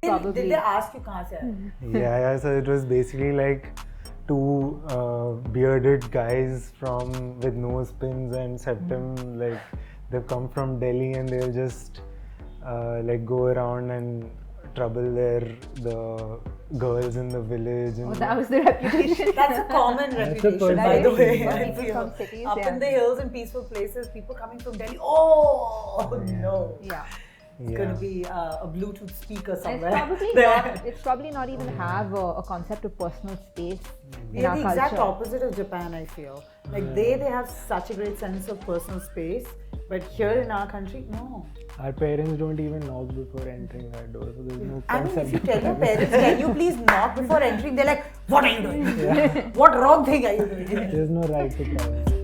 Probably. Did they ask you kahan se aaye? Yeah, so it was basically like two bearded guys with nose pins and septum, like they've come from Delhi and they'll just like go around and trouble the girls in the village. And That was the reputation. That's a common reputation, by Right. the way. For I people feel. from cities, Up yeah. in the hills and peaceful places, people coming from Delhi. Oh no! Yeah. It's going to be a Bluetooth speaker And somewhere. it's probably not even have a concept of personal space in They're our the culture. exact opposite of Japan, I feel. Like they have such a great sense of personal space, but here in our country, no. Our parents don't even knock before entering our door, so there's no I mean, concept. if you tell your parents, can you please knock before entering? They're like, what are you doing? What wrong thing are you doing? There's no right to privacy.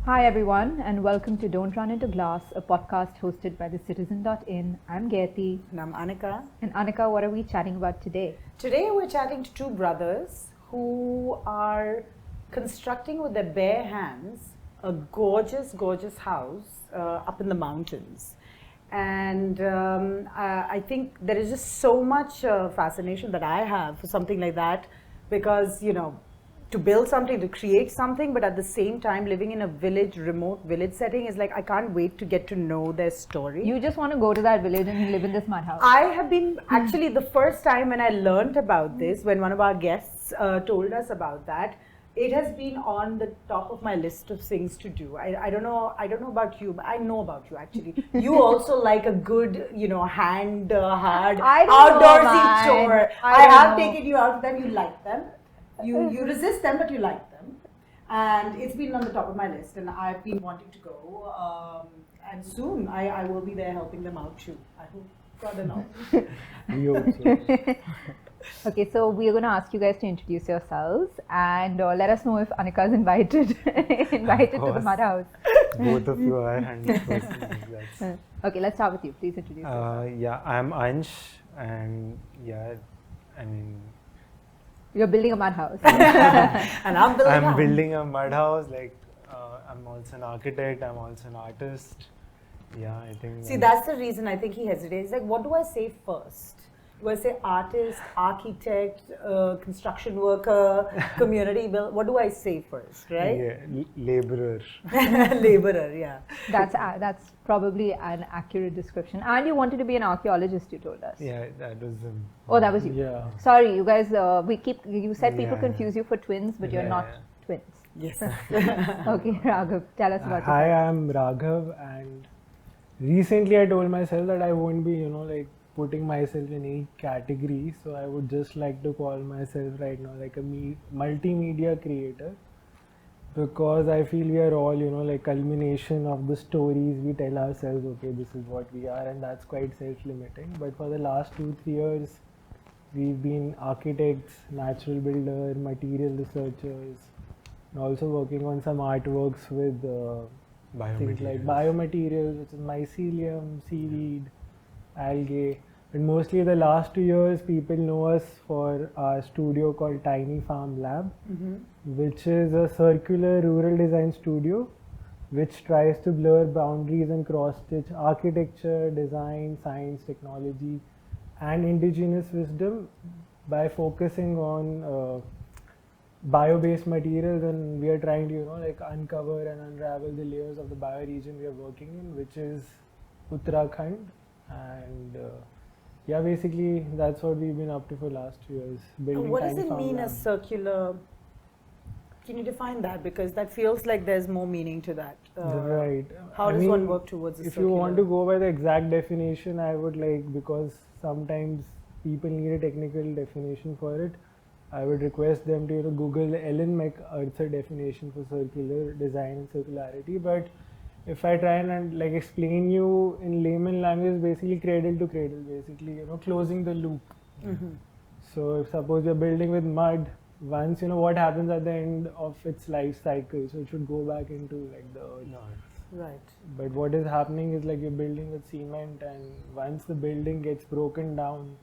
Hi everyone, and welcome to Don't Run Into Glass, a podcast hosted by the Citizen.in. I'm Gayati. And I'm Anika. And Anika, what are we chatting about today? Today we're chatting to two brothers who are constructing with their bare hands a gorgeous, gorgeous house up in the mountains. And I think there is just so much fascination that I have for something like that because, you know, to build something, to create something, but at the same time living in a remote village setting is like, I can't wait to get to know their story. You just want to go to that village and live in this mud house. I have been, actually the first time when I learned about this, when one of our guests told us about that, it has been on the top of my list of things to do. I don't know about you, but I know about you actually. You also like a good, you know, hard, outdoorsy chore. I have taken you out, then you like them. You resist them, but you like them. And it's been on the top of my list, and I've been wanting to go. And soon I will be there helping them out too. I hope. God knows. We hope so. Okay, so we're going to ask you guys to introduce yourselves and let us know if Anika is invited to the mud house. both of you are 100%. Okay, let's start with you. Please introduce yourself. Yeah, I'm Ansh, and yeah, I mean, You're building a mud house. And I'm building a mud house. Like, I'm also an architect. I'm also an artist. Yeah, I think. See, that's the reason I think he hesitates. Like, what do I say first? Do I say artist, architect, construction worker, community build? What do I say first, right? Yeah, laborer. Laborer, yeah. That's probably an accurate description. And you wanted to be an archaeologist, you told us. Yeah, that was. Oh, that was you. Yeah. Sorry, you guys. You said people Yeah. confuse you for twins, but you're Yeah, not yeah. twins. Yes. Okay, Raghav, tell us about Hi, yourself. I'm Raghav, and recently I told myself that I won't be, like putting myself in any category. So I would just like to call myself right now like a multimedia creator, because I feel we are all, like culmination of the stories we tell ourselves. Okay, this is what we are, and that's quite self-limiting. But for the last 2-3 years, we've been architects, natural builder, material researchers, and also working on some artworks with things like biomaterials, which is mycelium, seaweed, algae. And mostly the last 2 years, people know us for our studio called Tiny Farm Lab, which is a circular rural design studio which tries to blur boundaries and cross-stitch architecture, design, science, technology, and indigenous wisdom by focusing on bio-based materials. And we are trying to, like uncover and unravel the layers of the bioregion we are working in, which is Uttarakhand. And yeah, basically that's what we've been up to for last 2 years. Building What does tiny it farm mean, a labs. circular? Can you define that? Because that feels like there's more meaning to that. Right. How does one work towards a If circular? you want to go by the exact definition, I would like, because sometimes people need a technical definition for it, I would request them to Google Ellen MacArthur definition for circular design and circularity. But if I try and like explain you in layman language, basically cradle to cradle, basically closing the loop. So if suppose you're building with mud, once what happens at the end of its life cycle, so it should go back into like the earth. Right. But what is happening is like you're building with cement, and once the building gets broken down,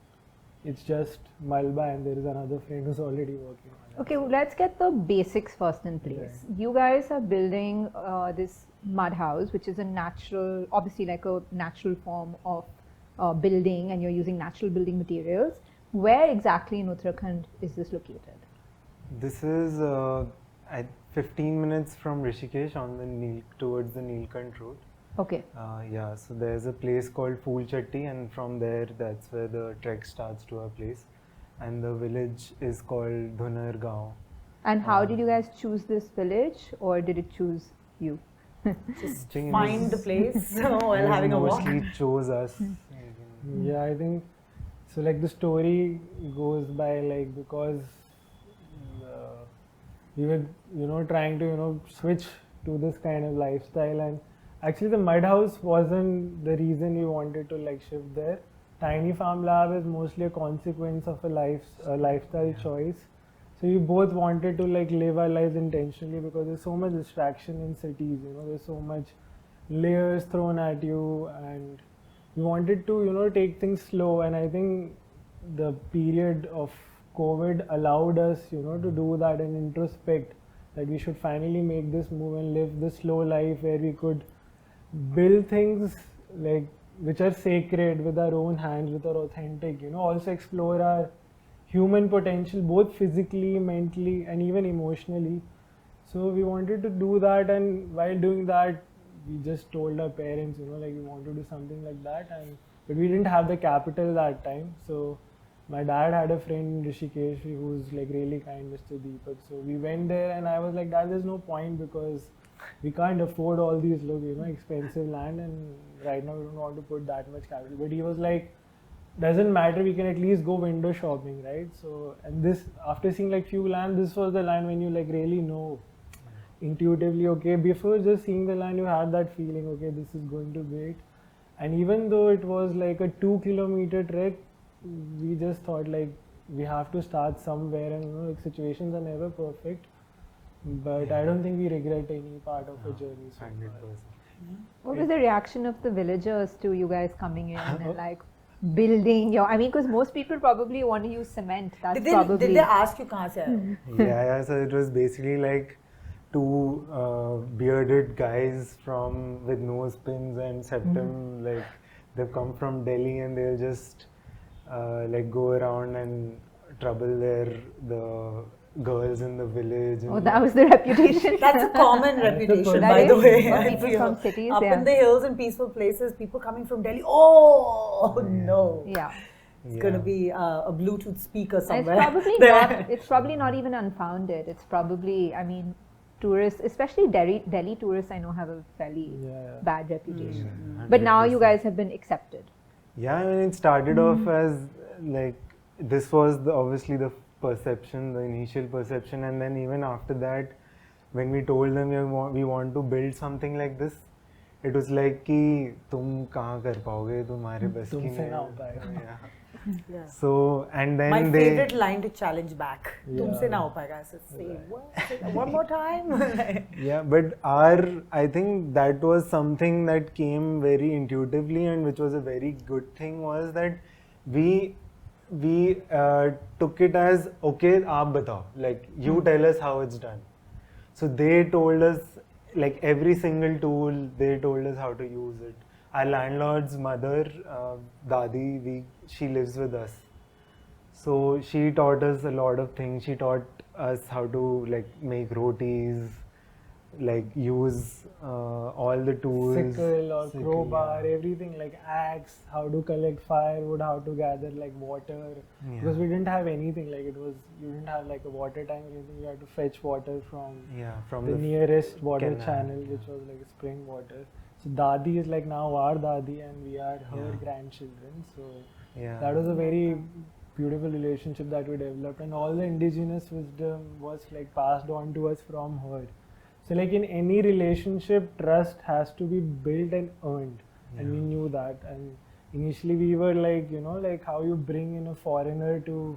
it's just Malba, and there is another friend who's already working on it. Okay, let's get the basics first in place. Right. You guys are building this mud house, which is a natural, obviously like a natural form of building, and you're using natural building materials. Where exactly in Uttarakhand is this located? This is 15 minutes from Rishikesh on the towards the Nilkant road. Okay. Yeah, so there's a place called Phool Chatti, and from there, that's where the trek starts to our place. And the village is called Dhunar Gaon. And how did you guys choose this village, or did it choose you? Just think it find the was- place It while having a walk. mostly chose us. Yeah, I think so. Like the story goes by like because we were trying to switch to this kind of lifestyle, and actually the mud house wasn't the reason we wanted to like shift there. Tiny Farm Lab is mostly a consequence of a lifestyle choice. So we both wanted to like live our lives intentionally because there's so much distraction in cities. There's so much layers thrown at you, and we wanted to take things slow. And I think the period of COVID allowed us to do that and introspect that we should finally make this move and live this slow life where we could build things like which are sacred with our own hands, with our authentic, also explore our human potential both physically, mentally, and even emotionally. So we wanted to do that, and while doing that we just told our parents like we want to do something like that, but we didn't have the capital that time. So my dad had a friend in Rishikesh who's like really kind, Mr. Deepak. So we went there, and I was like, Dad, there's no point because we can't afford all these expensive land, and right now we don't want to put that much capital. But he was like, doesn't matter, we can at least go window shopping, right? So, and this, after seeing like few land, this was the land when you like really know intuitively, okay, before just seeing the land you had that feeling, okay, this is going to be it. And even though it was like a 2-kilometer trek, we just thought like we have to start somewhere, and like situations are never perfect, but I don't think we regret any part of a journey so 100%. far. What was the reaction of the villagers to you guys coming in and like building your? I mean, because most people probably want to use cement. That's probably. Did they ask you kahan se aaye ho? Yeah, so it was basically like two bearded guys with nose pins and septum. Like they've come from Delhi, and they'll just like go around and trouble the girls in the village. Oh, that was the reputation. That's a common reputation, That by the is, way. for I people feel. from cities, Up yeah. in the hills and peaceful places, people coming from Delhi. Oh no! Yeah. It's going to be a Bluetooth speaker And somewhere. it's probably not. It's probably not even unfounded. It's probably. I mean, tourists, especially Delhi tourists, I know have a fairly Yeah. bad reputation. But now you guys have been accepted. Yeah, I mean, it started off as like this was obviously the perception, the initial perception, and then even after that, when we told them we want to build something like this, it was like कि तुम कहाँ कर पाओगे, तुम्हारे बस की तुमसे नहीं ना है." हो पाएगा. Yeah. Yeah. So and then My they favorite line to challenge back. Tumse Yeah. na ho payega. I said, say what? One more time. yeah, but I think that was something that came very intuitively, and which was a very good thing, was that we took it as okay, aap batao, like you tell us how it's done. So they told us like every single tool, they told us how to use it. Our landlord's mother, Dadi, she lives with us. So she taught us a lot of things. She taught us how to like make rotis, like use all the tools. Sickle or Sickle, crowbar, yeah. everything like axe, how to collect firewood, how to gather like water. Yeah. Because we didn't have anything, like you didn't have like a water tank or anything. You had to fetch water from Yeah, from the nearest water canal, channel, yeah. which was like spring water. So Dadi is like now our Dadi, and we are her Yeah. grandchildren. So Yeah. that was a very beautiful relationship that we developed, and all the indigenous wisdom was like passed on to us from her. So like in any relationship, trust has to be built and earned, and we knew that. And initially we were like, like how you bring in a foreigner to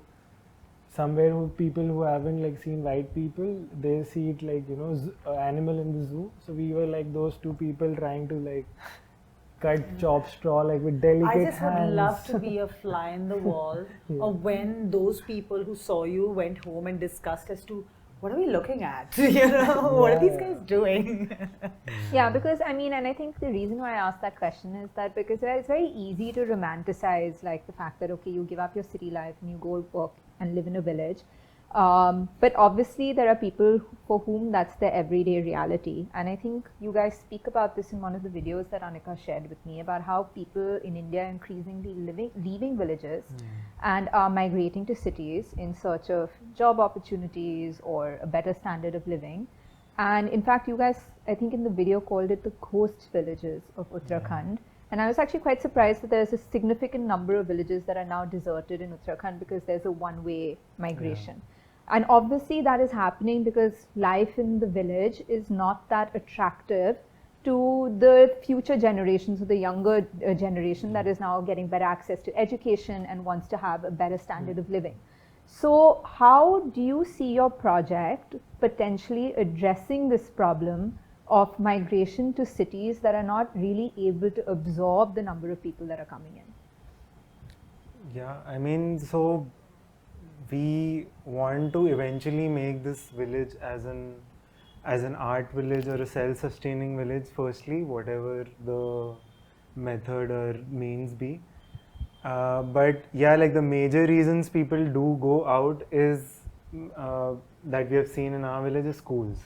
somewhere who people who haven't like seen white people, they see it like, you know, animal in the zoo. So we were like those two people trying to like cut, chop straw like with delicate I just hands. would love to be a fly in the wall of when those people who saw you went home and discussed as to what are we looking at? You know, what are these guys doing? Yeah, because I mean, and I think the reason why I asked that question is that because it's very easy to romanticize like the fact that okay, you give up your city life and you go work and live in a village. But obviously, there are people for whom that's their everyday reality. And I think you guys speak about this in one of the videos that Anika shared with me about how people in India are increasingly leaving villages and are migrating to cities in search of job opportunities or a better standard of living. And in fact, you guys, I think in the video called it the ghost villages of Uttarakhand. And I was actually quite surprised that there's a significant number of villages that are now deserted in Uttarakhand because there's a one-way migration. And obviously that is happening because life in the village is not that attractive to the future generations or the younger generation that is now getting better access to education and wants to have a better standard of living. So how do you see your project potentially addressing this problem of migration to cities that are not really able to absorb the number of people that are coming in? Yeah, I mean, so we want to eventually make this village as an art village or a self-sustaining village, firstly, whatever the method or means be. But yeah, like the major reasons people do go out is that we have seen in our village is schools.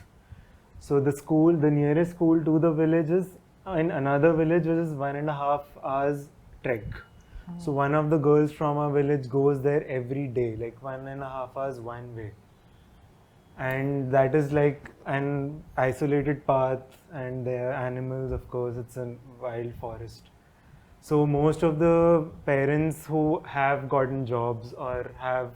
So the nearest school to the village is in another village, which is 1.5 hours trek. So one of the girls from our village goes there every day, like 1.5 hours one way. And that is like an isolated path, and there are animals, of course, it's a wild forest. So most of the parents who have gotten jobs or have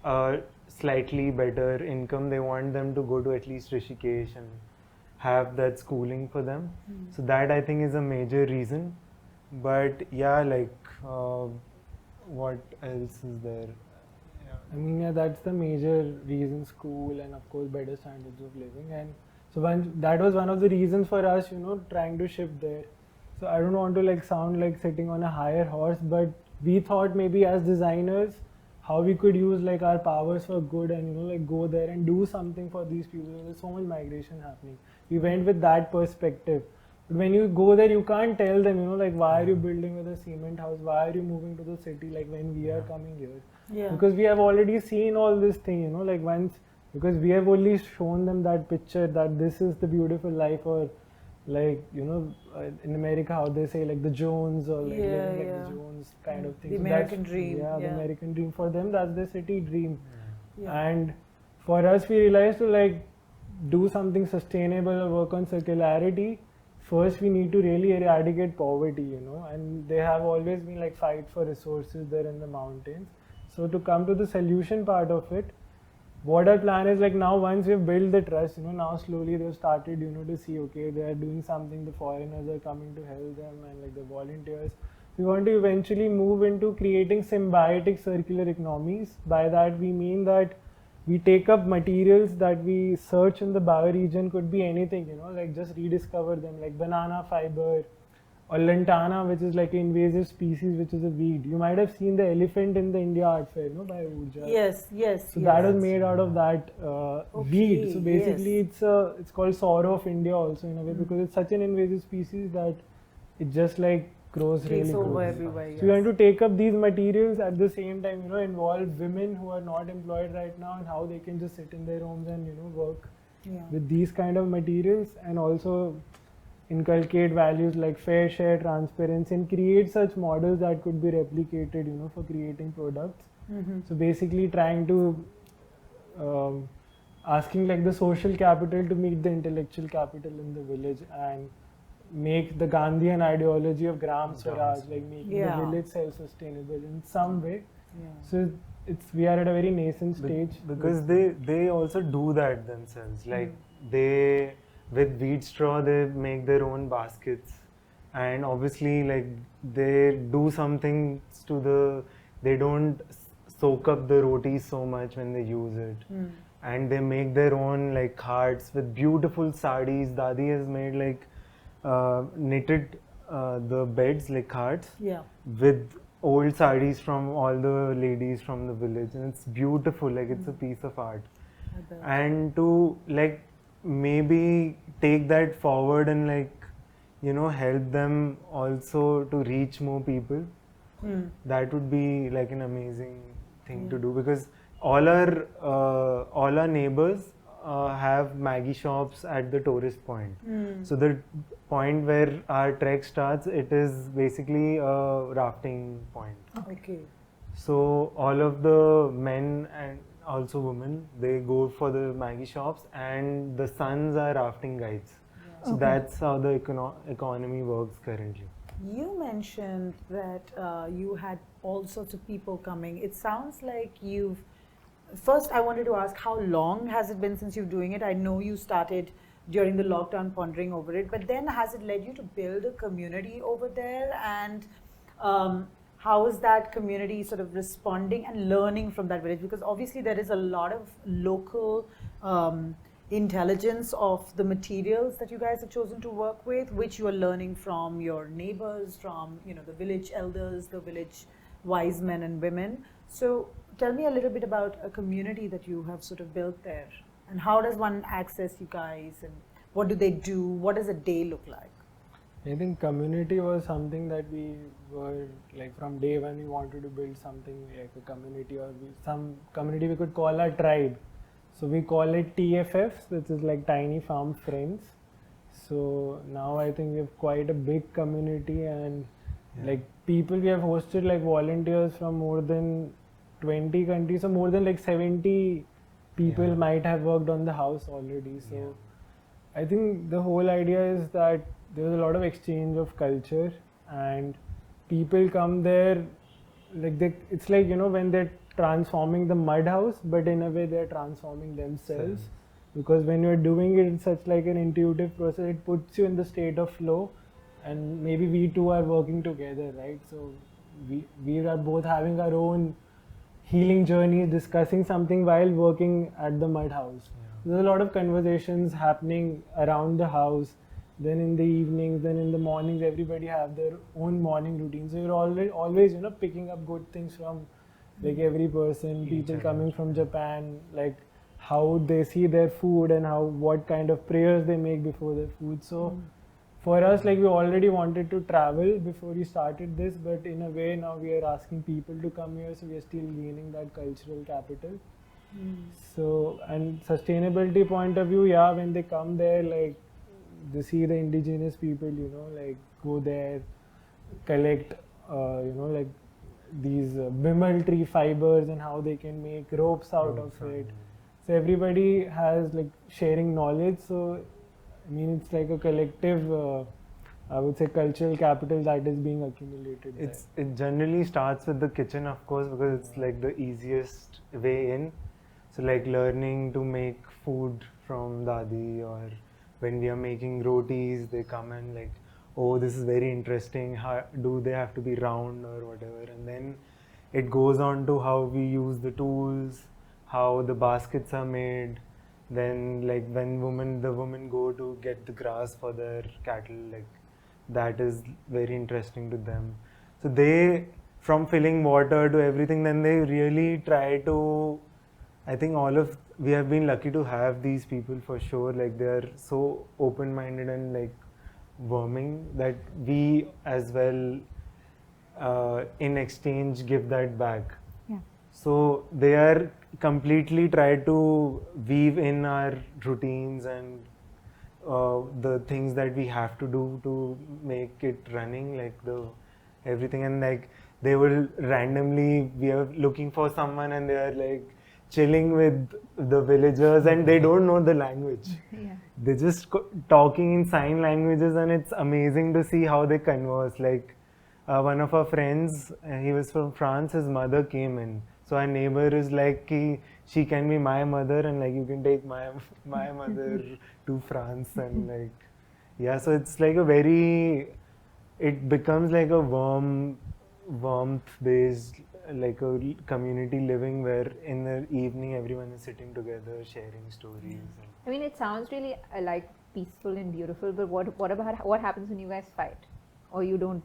a slightly better income, they want them to go to at least Rishikesh and have that schooling for them. So that I think is a major reason. But yeah, like what else is there? I mean, yeah, that's the major reason, school and of course better standards of living. And so that was one of the reasons for us, you know, trying to shift there. So I don't want to like sound like sitting on a higher horse, but we thought maybe as designers, how we could use like our powers for good and, you know, like go there and do something for these people. There's so much migration happening. We went with that perspective. But when you go there, you can't tell them, you know, like why are you building with a cement house? Why are you moving to the city? Like when we are coming here. Yeah. Because we have already seen all this thing, you know, like because we have only shown them that picture that this is the beautiful life, or like, you know, in America how they say like the Jones or like living like the Jones kind of thing. The So American that's, dream. Yeah, the Yeah. American dream. For them, that's the city dream. Yeah. And for us, we realized to like do something sustainable or work on circularity. First, we need to really eradicate poverty, you know, and they have always been like fight for resources there in the mountains. So to come to the solution part of it, what our plan is like now once we've built the trust, you know, now slowly they've started, you know, to see, okay, they are doing something, the foreigners are coming to help them and like the volunteers. We want to eventually move into creating symbiotic circular economies. By that we mean that we take up materials that we search in the bioregion, could be anything, you know, like just rediscover them, like banana fiber or lantana, which is like an invasive species, which is a weed. You might have seen the elephant in the India Art Fair, no, by Urja. Yes, yes. So that was made out of that weed. So basically, it's called sorrow of India also in a way, because it's such an invasive species that it just like grows really over good. everywhere. So we want to take up these materials at the same time, you know, involve women who are not employed right now and how they can just sit in their homes and, you know, work with these kind of materials, and also inculcate values like fair share, transparency, and create such models that could be replicated, you know, for creating products. So basically trying to asking like the social capital to meet the intellectual capital in the village and make the Gandhian ideology of Gram Swaraj, like making the village self-sustainable in some way. So we are at a very nascent stage. Because they also do that themselves. Like they, with wheat straw, they make their own baskets, and obviously like they do some things to they don't soak up the roti so much when they use it. And they make their own like carts with beautiful sarees. Dadi has made like knitted the beds like carts Yeah. with old sarees from all the ladies from the village, and it's beautiful, like it's a piece of art. I bet. And to like maybe take that forward and like help them also to reach more people, that would be like an amazing thing to do, because all our neighbors have Maggie shops at the tourist point. So the point where our trek starts, it is basically a rafting point. Okay. So all of the men and also women, they go for the Maggie shops, and the sons are rafting guides. So Okay. that's how the economy works currently. You mentioned that you had all sorts of people coming. It sounds like you've. First, I wanted to ask, how long has it been since you're doing it? I know you started during the lockdown pondering over it, but then has it led you to build a community over there? And how is that community sort of responding and learning from that village? Because obviously there is a lot of local intelligence of the materials that you guys have chosen to work with, which you are learning from your neighbors, from the village elders, the village wise men and women. So tell me a little bit about a community that you have sort of built there, and how does one access you guys, and what do they do? What does a day look like? I think community was something that we were like from day one. We wanted to build something like a community, or some community we could call our tribe. So we call it TFFs, which is like Tiny Farm Friends. So now I think we have quite a big community, and like people we have hosted like volunteers from more than 20 countries, so more than like 70 people might have worked on the house already. So I think the whole idea is that there's a lot of exchange of culture, and people come there like it's like when they're transforming the mud house, but in a way they're transforming themselves, because when you're doing it in such like an intuitive process, it puts you in the state of flow, and maybe we two are working together, right? So we are both having our own healing journey, discussing something while working at the mud house. There's a lot of conversations happening around the house. Then in the evenings, then in the mornings, everybody have their own morning routine. So you're always picking up good things from like every person. People coming from Japan, like how they see their food and what kind of prayers they make before their food. So for us, like we already wanted to travel before we started this, but in a way now we are asking people to come here, so we are still gaining that cultural capital. So, and sustainability point of view, when they come there, like they see the indigenous people, like go there, collect, like these bimal tree fibers and how they can make ropes out of it. So everybody has like sharing knowledge. So I mean, it's like a collective, I would say, cultural capital that is being accumulated. It generally starts with the kitchen, of course, because it's like the easiest way in. So like learning to make food from Dadi, or when we are making rotis, they come and like, oh, this is very interesting. How do they have to be round or whatever? And then it goes on to how we use the tools, how the baskets are made. Then like when the women go to get the grass for their cattle, like that is very interesting to them. So they, from filling water to everything, then they really try to, I think we have been lucky to have these people for sure. Like they are so open-minded and like warming that we as well in exchange give that back. Yeah. So they are completely try to weave in our routines and the things that we have to do to make it running, like everything. And like they will randomly, we are looking for someone and they are like chilling with the villagers and they don't know the language. Yeah. They're just talking in sign languages, and it's amazing to see how they converse. Like one of our friends, he was from France, his mother came in. So our neighbor is like, she can be my mother, and like you can take my mother to France, and like, so it's like it becomes like a warmth based like a community living where in the evening everyone is sitting together sharing stories. And I mean, it sounds really like peaceful and beautiful, but what happens when you guys fight, or you don't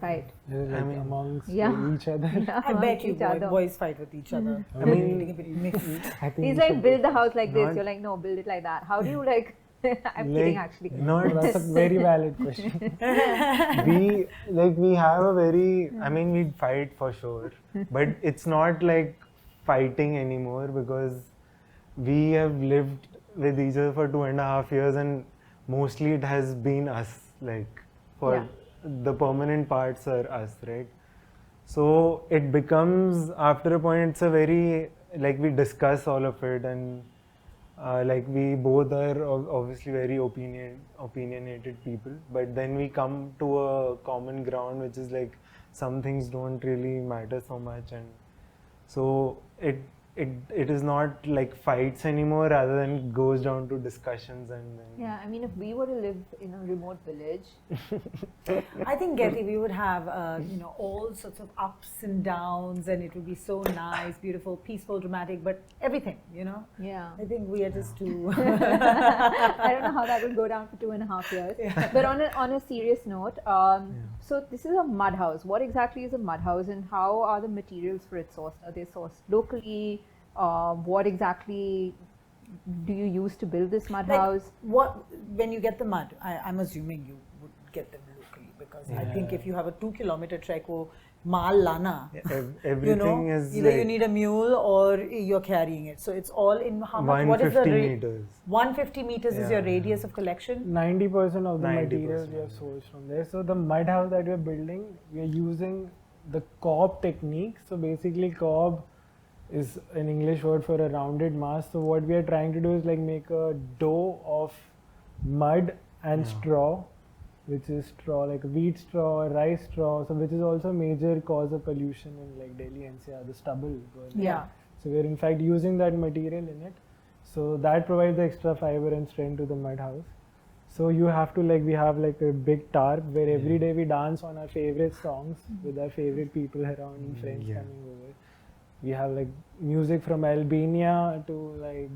fight? Like I mean, amongst Yeah. each other. Yeah, I amongst bet you each other. boys fight with each other. I I'm mean- getting a bit mixed. I think He's we like, should build go the house like this. Not- You're like, no, build it like that. How do you like? I'm Like, kidding, actually. not first. That's a very valid question. we have a very, I mean, we fight for sure, but it's not like fighting anymore because we have lived with each other for 2.5 years and mostly it has been us, like for Yeah. the permanent parts are us, right? So it becomes, after a point, it's a very, like we discuss all of it, and like we both are obviously very opinionated people, but then we come to a common ground, which is like some things don't really matter so much, and so it is not like fights anymore, rather than goes down to discussions and then Yeah, I mean, if we were to live in a remote village, I think, Getty, we would have, all sorts of ups and downs, and it would be so nice, beautiful, peaceful, dramatic, but everything, yeah. I think we are just too. I don't know how that would go down for 2.5 years. But on a serious note, so this is a mud house. What exactly is a mud house, and how are the materials for it sourced? Are they sourced locally? What exactly do you use to build this mud house? When you get the mud, I'm assuming you would get them locally, because I think if you have a 2-kilometer trek, or mal lana, everything is either like you need a mule or you're carrying it. So it's all in how much? What is the 150 meters. 150 meters is your Yeah. radius of collection. 90% of the 90%, materials we have yeah. sourced from there. So the mud house that we're building, we are using the cob technique. So basically, cob is an English word for a rounded mass. So what we are trying to do is like make a dough of mud and straw, which is straw like wheat straw, rice straw. So which is also a major cause of pollution in like Delhi NCR, the stubble. Yeah. So we're in fact using that material in it. So that provides the extra fiber and strength to the mud house. So you have to we have like a big tarp where every day we dance on our favorite songs with our favorite people around and friends Yeah. coming over. We have like music from Albania to like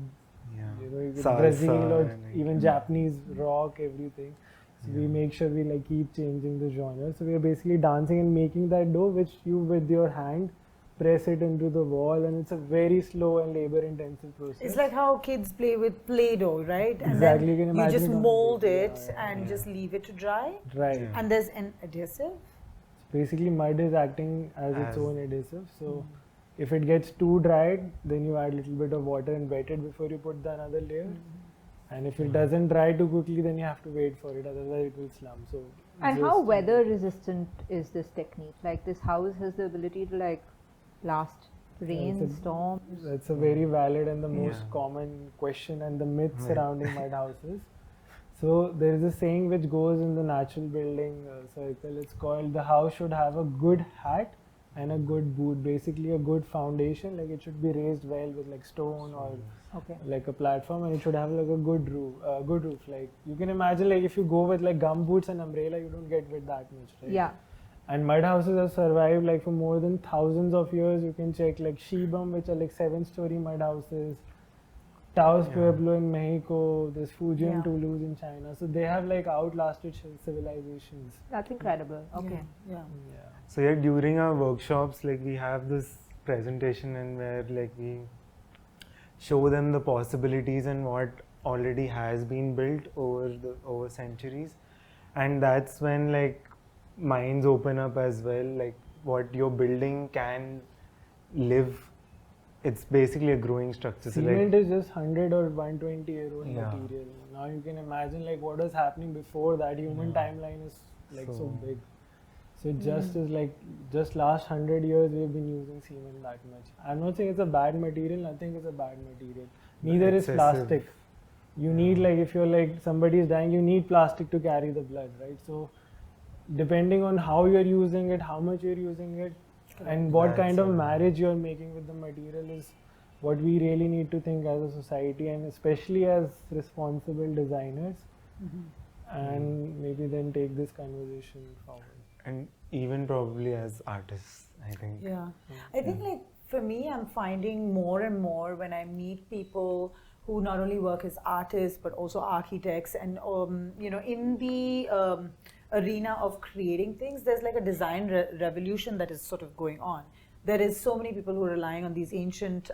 Salsa Brazil or and, like, even Japanese rock, everything. So we make sure we like keep changing the genre. So we are basically dancing and making that dough, which you with your hand press it into the wall, and it's a very slow and labor-intensive process. It's like how kids play with Play-Doh, right? And Exactly, you then can you imagine just it on mold the- it yeah, and yeah. just leave it to dry. Right. Yeah. And there's an adhesive. Basically, mud is acting as its As- own adhesive. So if it gets too dried, then you add a little bit of water and wet it before you put the another layer. And if it doesn't dry too quickly, then you have to wait for it, otherwise it will slump. So And just- how weather resistant is this technique? Like, this house has the ability to like last rain, it's a- storms. That's a very valid and the most Yeah. common question and the myth Right. surrounding mud houses. So there is a saying which goes in the natural building circle. It's called the house should have a good hat and a good boot. Basically, a good foundation, like it should be raised well with like stone or Okay. like a platform, and it should have like a good roof. Like you can imagine, like if you go with like gum boots and umbrella, you don't get wet that much, right? Yeah. And mud houses have survived like for more than thousands of years. You can check like Shibam, which are like 7-story mud houses. Taos Yeah. Pueblo in Mexico, there's Fujian Yeah. Toulouse in China. So they have like outlasted civilizations. That's incredible. Okay. Yeah. Yeah. So yeah, during our workshops, like we have this presentation and where like we show them the possibilities and what already has been built over centuries, and that's when like minds open up as well, like what your building can live. It's basically a growing structure. So Cement like is just 100 or 120-year-old Yeah. material. Now you can imagine like what was happening before that. Human timeline is like so So- big. So it just is like just last 100 years we've been using cement that much. I'm not saying it's a bad material. Nothing is a bad material. Neither is excessive. plastic. You need like if you're like somebody is dying, you need plastic to carry the blood, right? So depending on how you're using it, how much you're using it, and what That's kind of a- marriage you're making with the material is what we really need to think as a society, and especially as responsible designers, and maybe then take this conversation forward. and even probably as artists I think. Yeah. I think like for me, I'm finding more and more when I meet people who not only work as artists but also architects and in the arena of creating things, there's like a design revolution that is sort of going on. There is so many people who are relying on these ancient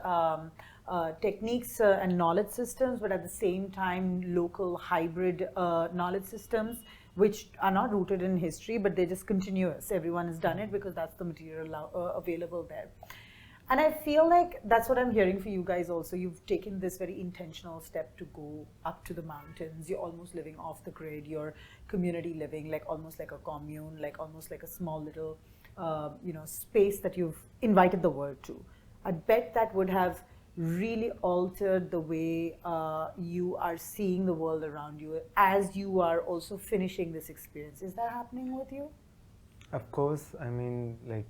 techniques and knowledge systems, but at the same time, local hybrid knowledge systems, which are not rooted in history, but they're just continuous. Everyone has done it because that's the material available there. And I feel like that's what I'm hearing for you guys also. You've taken this very intentional step to go up to the mountains. You're almost living off the grid. You're community living, like almost like a commune, like almost like a small little, space that you've invited the world to. I bet that would have really altered the way you are seeing the world around you as you are also finishing this experience. Is that happening with you? Of course, I mean, like,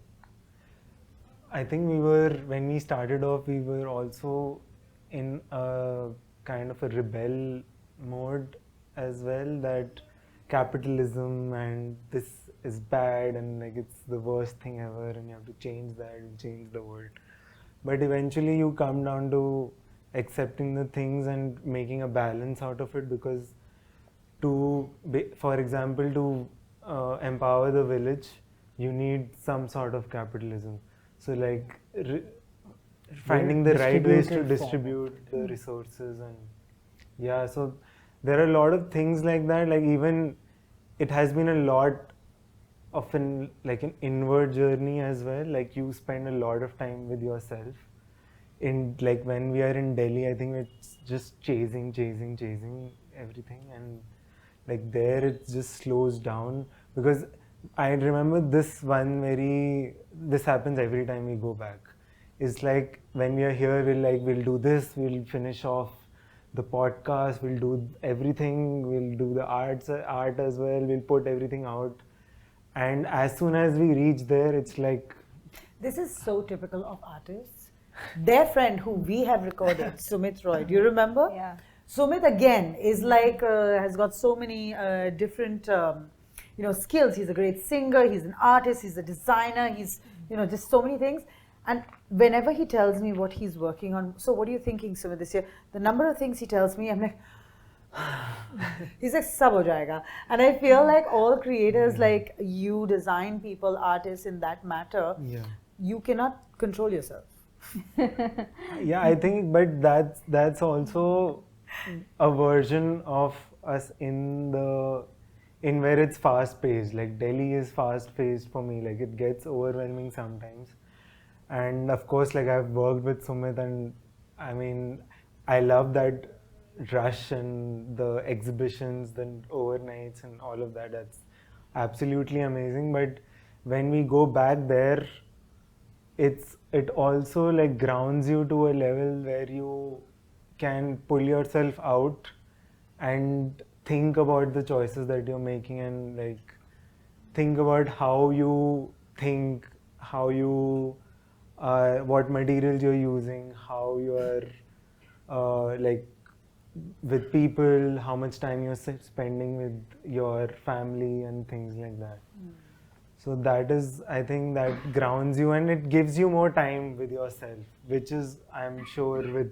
I think when we started off, we were also in a kind of a rebel mode as well, that capitalism and this is bad and like it's the worst thing ever and you have to change that and change the world. But eventually you come down to accepting the things and making a balance out of it, because for example, to empower the village, you need some sort of capitalism. So like finding the right ways to distribute the resources, and yeah, so there are a lot of things like that. Like even it has been a lot of an inward journey as well. Like you spend a lot of time with yourself. In like when we are in Delhi, I think it's just chasing everything, and like there it just slows down, because I remember this happens every time we go back. It's like when we are here, we'll do this, we'll finish off the podcast, we'll do everything, we'll do the art as well, we'll put everything out. And as soon as we reach there, it's like... This is so typical of artists. Their friend who we have recorded, Sumit Roy, do you remember? Yeah. Sumit again is like, has got so many different skills. He's a great singer, he's an artist, he's a designer, he's, just so many things. And whenever he tells me what he's working on, so what are you thinking, Sumit, this year? The number of things he tells me, I'm like, he's like, sab ho jayega. And I feel like all creators, like you, design people, artists in that matter, you cannot control yourself. Yeah, I think, but that's also a version of us in where it's fast paced. Like Delhi is fast paced for me. Like it gets overwhelming sometimes. And of course, like I've worked with Sumit, and I mean, I love that rush and the exhibitions, the overnights and all of that. That's absolutely amazing. But when we go back there, it also like grounds you to a level where you can pull yourself out and think about the choices that you're making, and like think about how you think, how you what materials you're using, how you're like with people, how much time you're spending with your family and things like that. So that is, I think, that grounds you, and it gives you more time with yourself, which is, I'm sure, with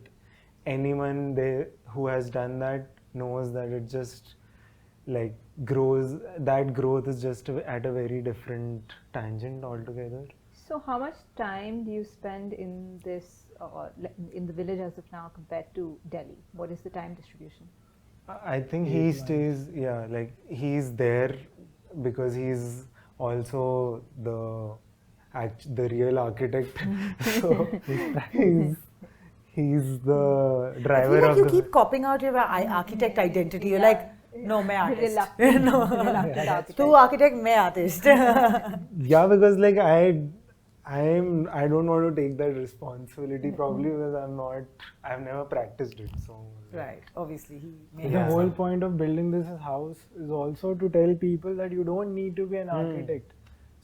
anyone there who has done that knows that it just like grows. That growth is just at a very different tangent altogether. So how much time do you spend in this, in the village as of now compared to Delhi? What is the time distribution? I think he stays, like he's there because he's also the real architect. So he's the driver I feel like of you keep copying out your architect identity. You're like, no, मैं artist. Reluctant architect. तू architect, मैं artist. Yeah, because like I don't want to take that responsibility, probably because I've never practiced it. So Right, obviously he may The have whole some. point of building this house is also to tell people that you don't need to be an architect.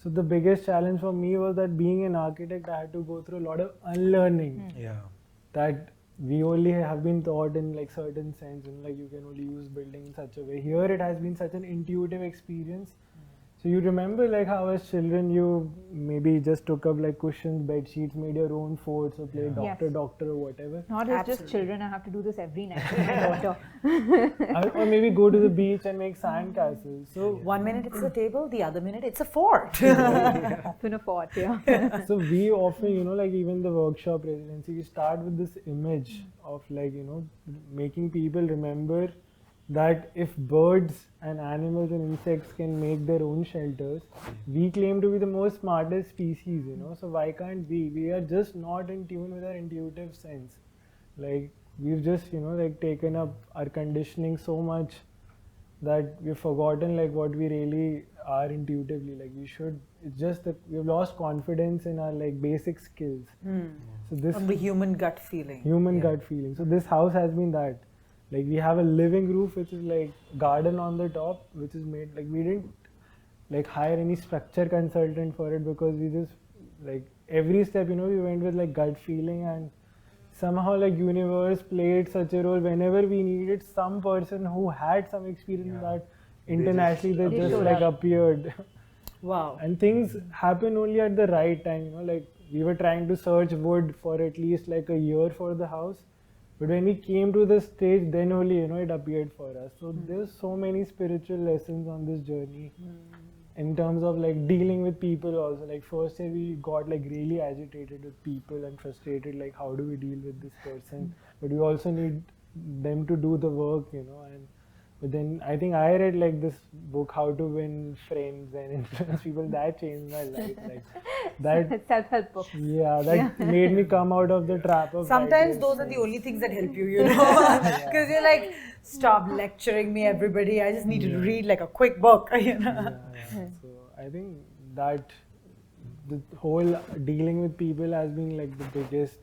So the biggest challenge for me was that being an architect, I had to go through a lot of unlearning. yeah. That we only have been taught in like certain sense, and like you can only use building in such a way. Here it has been such an intuitive experience So you remember like how as children you maybe just took up like cushions, bed sheets, made your own forts or played Yes. doctor or whatever. Not as just Absolutely. children, I have to do this every night with my daughter. Or maybe go to the beach and make sand castles. So 1 minute it's a table, the other minute it's a fort. Often a fort, yeah. so we often, you know, like even the workshop residency, we start with this image of like, you know, making people remember that if birds and animals and insects can make their own shelters, we claim to be the most smartest species, you know, so why can't we? We are just not in tune with our intuitive sense. Like we've just, you know, like taken up our conditioning so much that we've forgotten like what we really are intuitively. Like we should, it's just that we've lost confidence in our like basic skills. So this From the human gut feeling. human gut feeling. So this house has been that. Like we have a living roof which is like garden on the top, which is made like we didn't like hire any structure consultant for it because we just like every step, you know, we went with like gut feeling, and somehow like universe played such a role. Whenever we needed some person who had some experience in that internationally, they They just showed like up. appeared. Wow. And things happen only at the right time, you know, like we were trying to search wood for at least like a year for the house, but when we came to the stage, then only, you know, it appeared for us. So there's so many spiritual lessons on this journey in terms of like dealing with people also. Like first year we got like really agitated with people and frustrated, like how do we deal with this person, but we also need them to do the work, you know. And but then I think I read like this book, How to Win Friends and Influence People, that changed my life. Like that, Self-help book. yeah, that made me come out of the trap of Sometimes ideas. those are the only things that help you, you know, because you're like, stop lecturing me, everybody. I just need to read like a quick book, you know. Yeah. So I think that the whole dealing with people has been like the biggest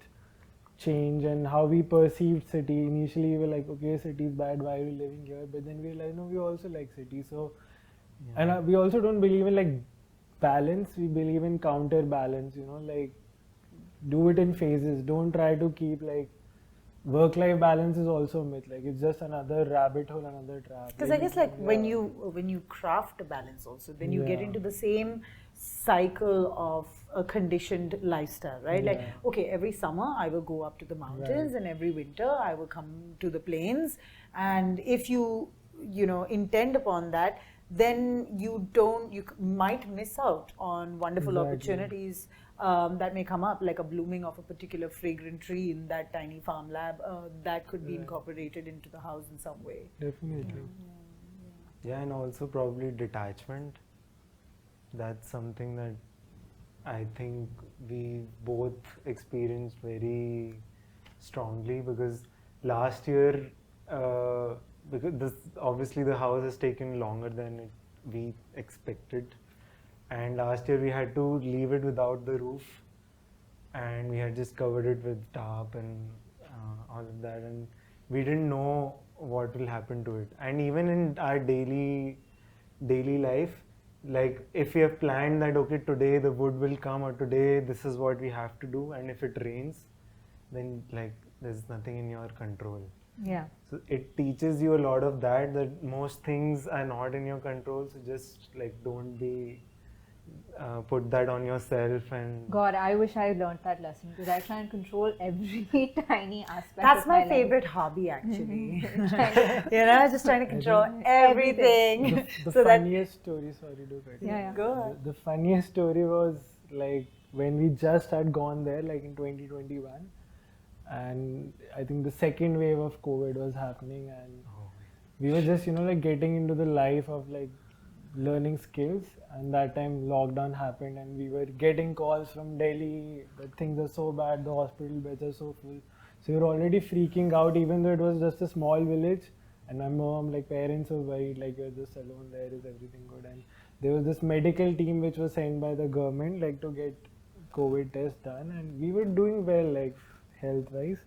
change, and how we perceived city. Initially we were like, okay, city is bad, why are we living here? But then we realized, no, we also like city. So and we also don't believe in like balance, we believe in counterbalance, you know, like do it in phases. Don't try to keep like work-life balance is also a myth. Like it's just another rabbit hole, another trap. Because I guess like when you craft a balance also, then you get Yeah. into the same cycle of a conditioned lifestyle, right? Like, Yeah. okay, every summer I will go up to the mountains, and every winter I will come to the plains. And if you know, intend upon that, then you might miss out on wonderful Exactly. opportunities that may come up, like a blooming of a particular fragrant tree in that tiny farm lab that could be incorporated into the house in some way. Definitely. Yeah, and also probably detachment. That's something that I think we both experienced very strongly, because last year, because this obviously the house has taken longer than we expected, and last year we had to leave it without the roof, and we had just covered it with tarp and all of that, and we didn't know what will happen to it. And even in our daily life, like if we have planned that okay, today the wood will come, or today this is what we have to do, and if it rains, then like there's nothing in your control. Yeah. So it teaches you a lot of that most things are not in your control, so just like don't be put that on yourself. And God, I wish I learned that lesson, because I try and control every tiny aspect That's of my life. favorite hobby, actually. You know, just trying to control everything. The So that funniest story, sorry to cut you. Yeah, yeah. Go ahead. The funniest story was like when we just had gone there, like in 2021, and I think the second wave of COVID was happening, and we were just, you know, like getting into the life of like learning skills, and that time lockdown happened, and we were getting calls from Delhi that things are so bad, the hospital beds are so full. So we were already freaking out, even though it was just a small village, and my mom, like parents were worried, like you're just alone there, is everything good? And there was this medical team which was sent by the government like to get COVID test done, and we were doing well like health wise.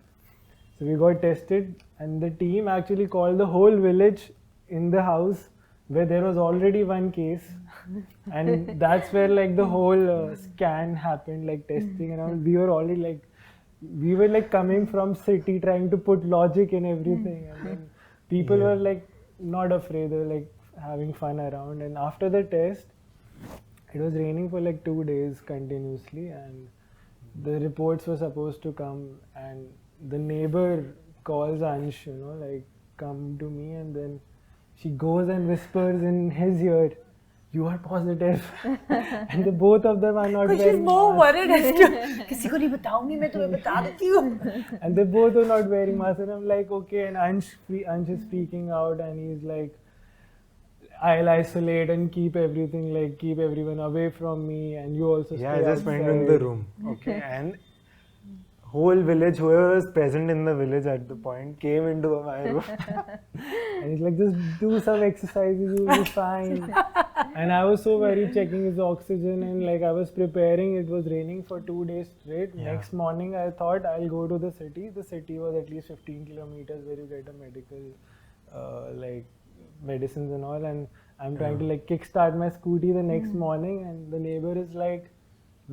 So we got tested, and the team actually called the whole village in the house where there was already one case, and that's where like the whole scan happened, like testing and all. We were already like, we were like coming from city trying to put logic in everything, and then people were like not afraid, they were like having fun around. And after the test, it was raining for like 2 days continuously, and the reports were supposed to come, and the neighbor calls Ansh, like come to me, and then she goes and whispers in his ear, "You are positive," and the both of them are not Because she's wearing more masks. worried as to किसी को नहीं बताऊंगी मैं तुम्हें बता देती हूँ. And they both are not wearing masks, and I'm like, okay. And Ansh is speaking out, and he's like, I'll isolate and keep everything, like keep everyone away from me, and you also Yeah, stay I just went in outside. the room. Okay, and whole village, whoever was present in the village at the point, came into my room. And he's like, just do some exercises, you'll be fine. And I was so worried checking his oxygen, and like I was preparing. It was raining for 2 days straight. Yeah. Next morning, I thought I'll go to the city. The city was at least 15 kilometers where you get a medical, like medicines and all. And I'm trying to like kickstart my scooty the next morning, and the neighbor is like,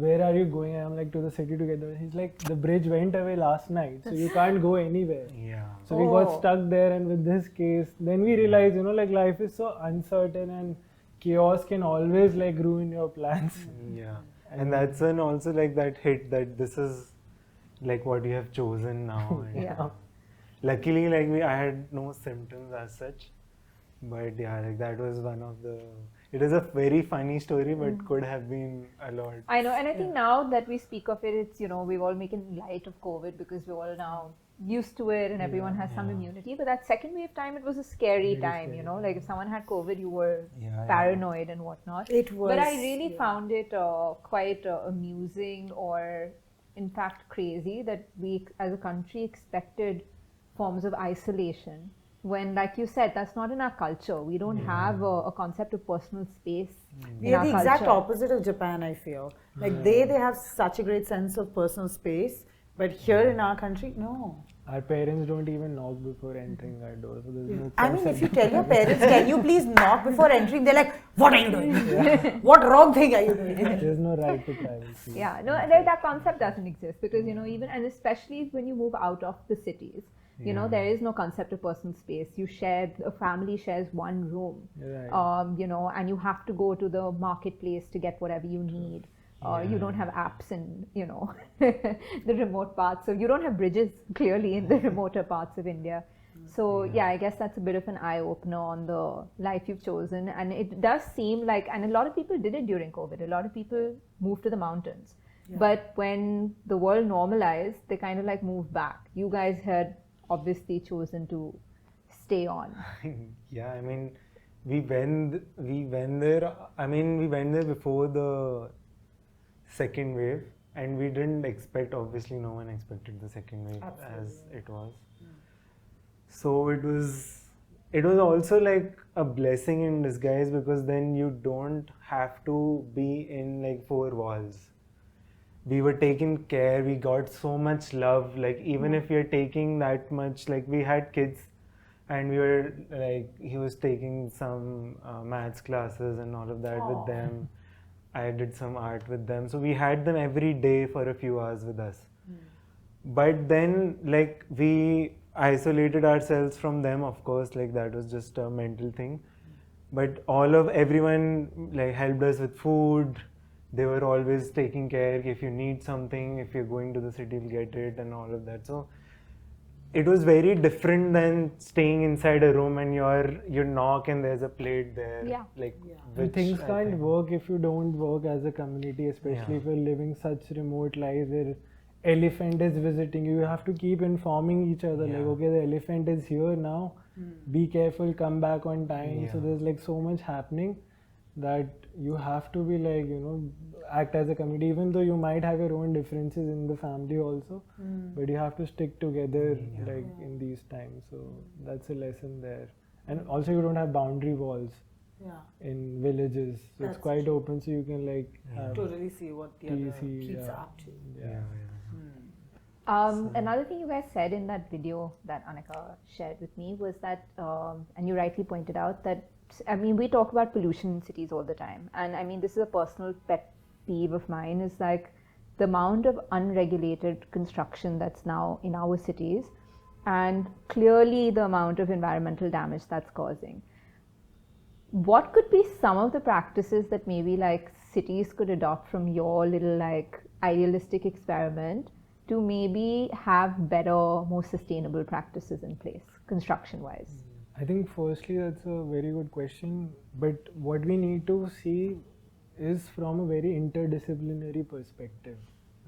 "Where are you going?" And I'm like, "To the city together." He's like, "The bridge went away last night, so you can't go anywhere." Yeah. So we got Oh. stuck there, and with this case, then we realized, like life is so uncertain, and chaos can always like ruin your plans. Yeah. And that's when also like that hit that this is like what you have chosen now. And Yeah. luckily, like I had no symptoms as such. But yeah, like that was one of the. It is a very funny story, but could have been a lot. I know, and I think now that we speak of it, it's, we've all making light of COVID because we're all now used to it and everyone has some immunity. But that second wave time, it was a scary Very time, scary. like if someone had COVID, you were Yeah, paranoid and whatnot. It was. But I really found it quite amusing, or in fact crazy, that we as a country expected forms of isolation when, like you said, that's not in our culture. We don't have a concept of personal space We in are our the exact culture. opposite of Japan, I feel. Like they have such a great sense of personal space, but here in our country, no. Our parents don't even knock before entering our door, so there's no I mean, if you concept. tell your parents, can you please knock before entering, they're like, what are you doing? What wrong thing are you doing? There's no right to privacy. Yeah, no, that concept doesn't exist because, even, and especially when you move out of the cities, there is no concept of personal space. A family shares one room, Right. and you have to go to the marketplace to get whatever you need. You don't have apps in, the remote parts. So you don't have bridges clearly in the remoter parts of India. So yeah, I guess that's a bit of an eye opener on the life you've chosen. And it does seem like, and a lot of people did it during COVID. A lot of people moved to the mountains. Yeah. But when the world normalized, they kind of like moved back. You guys had obviously chosen to stay on. Yeah, I mean, we went there. I mean, we went there before the second wave, and we didn't expect. Obviously, no one expected the second wave as it was. So it was also like a blessing in disguise because then you don't have to be in like four walls. We were taken care, we got so much love, like even if you're taking that much, like we had kids and we were like, he was taking some maths classes and all of that with them. I did some art with them. So we had them every day for a few hours with us. But then like we isolated ourselves from them, of course, like that was just a mental thing. But everyone like helped us with food. They were always taking care. If you need something, if you're going to the city, you'll get it and all of that. So it was very different than staying inside a room and you knock and there's a plate there. Yeah. Like And which things I can't think- work if you don't work as a community, especially if you're living such remote lives where elephant is visiting you. You have to keep informing each other, like, Yeah. okay, the elephant is here now. Be careful, come back on time. So Yeah. there's like so much happening that you have to be like, act as a community, even though you might have your own differences in the family also, but you have to stick together like in these times. So that's a lesson there. And also you don't have boundary walls Yeah. in villages, so That's it's quite open, so you can like have Totally see what the other TC, kids yeah. are up to. Yeah. Another thing you guys said in that video that Anika shared with me was that, and you rightly pointed out that, I mean, we talk about pollution in cities all the time. And I mean, this is a personal pet peeve of mine, is like the amount of unregulated construction that's now in our cities, and clearly the amount of environmental damage that's causing. What could be some of the practices that maybe like cities could adopt from your little like idealistic experiment to maybe have better, more sustainable practices in place, construction wise? I think firstly that's a very good question, but what we need to see is from a very interdisciplinary perspective,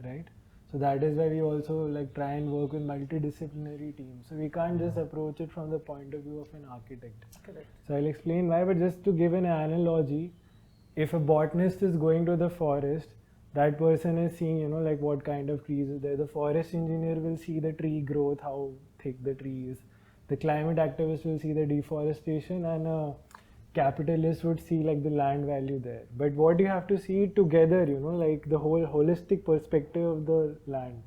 right? So that is why we also like try and work with multidisciplinary teams. So we can't just approach it from the point of view of an architect. Correct. So I'll explain why, but just to give an analogy, if a botanist is going to the forest, that person is seeing, like what kind of trees is there. The forest engineer will see the tree growth, how thick the tree is. The climate activist will see the deforestation, and a capitalist would see like the land value there. But what you have to see together, like the whole holistic perspective of the land.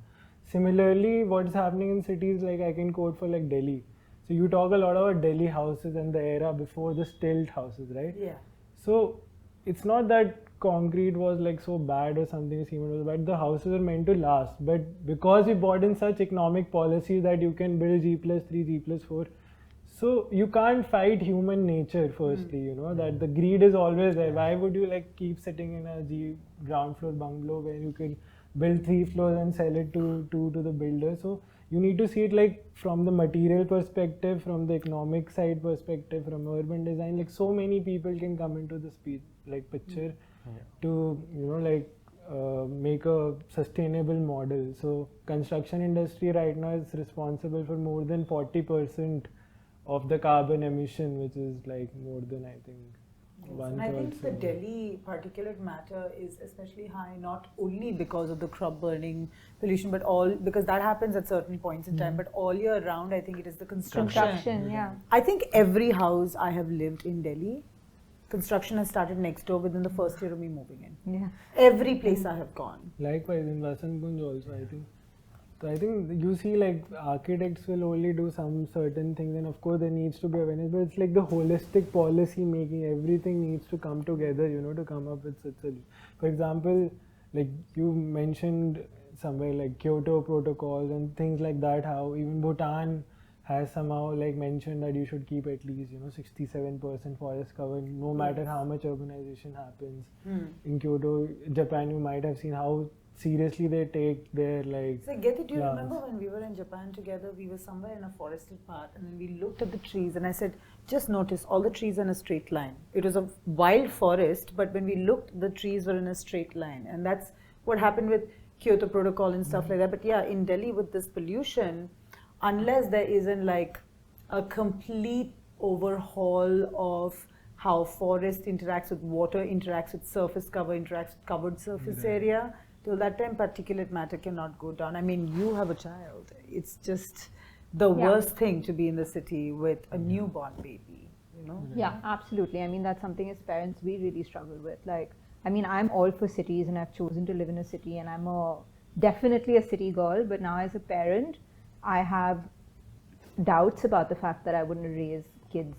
Similarly, what's happening in cities, like I can quote for like Delhi. So you talk a lot about Delhi houses and the era before the stilt houses, right? Yeah. So it's not that concrete was like so bad or something, cement was bad. The houses were meant to last, but because we brought in such economic policies that you can build G+3, G+4, so you can't fight human nature. Firstly, that the greed is always there. Why would you like keep sitting in a ground floor bungalow where you can build 3 floors and sell it to the builder? So you need to see it like from the material perspective, from the economic side perspective, from urban design. Like so many people can come into this picture to make a sustainable model. So construction industry right now is responsible for more than 40% of the carbon emission, which is like more than I think one And I think the third. Delhi particulate matter is especially high not only because of the crop burning pollution, but all because that happens at certain points in time, but all year round I think it is the Construction, yeah. I think every house I have lived in Delhi, construction has started next door within the first year of me moving in. Yeah. Every place I have gone. Likewise in Vasant Kunj also, I think. So I think you see like architects will only do some certain things, and of course there needs to be awareness, but it's like the holistic policy making, everything needs to come together, to come up with such a, for example, like you mentioned somewhere like Kyoto protocols and things like that, how even Bhutan has somehow like mentioned that you should keep at least 67% forest cover no matter how much urbanization happens. In Kyoto, Japan, you might have seen how seriously they take their like. So Getty, do you plants. remember when we were in Japan together? We were somewhere in a forested part, and then we looked at the trees, and I said, "Just notice all the trees in a straight line." It was a wild forest, but when we looked, the trees were in a straight line, and that's what happened with Kyoto Protocol and stuff like that. But yeah, in Delhi with this pollution, unless there isn't like a complete overhaul of how forest interacts with water, interacts with surface cover, interacts with covered surface area. Till that time, particulate matter cannot go down. I mean, you have a child. It's just the worst thing to be in the city with a newborn baby, Yeah, absolutely. I mean, that's something as parents we really struggle with. Like, I mean, I'm all for cities and I've chosen to live in a city and I'm definitely a city girl, but now as a parent, I have doubts about the fact that I wouldn't raise kids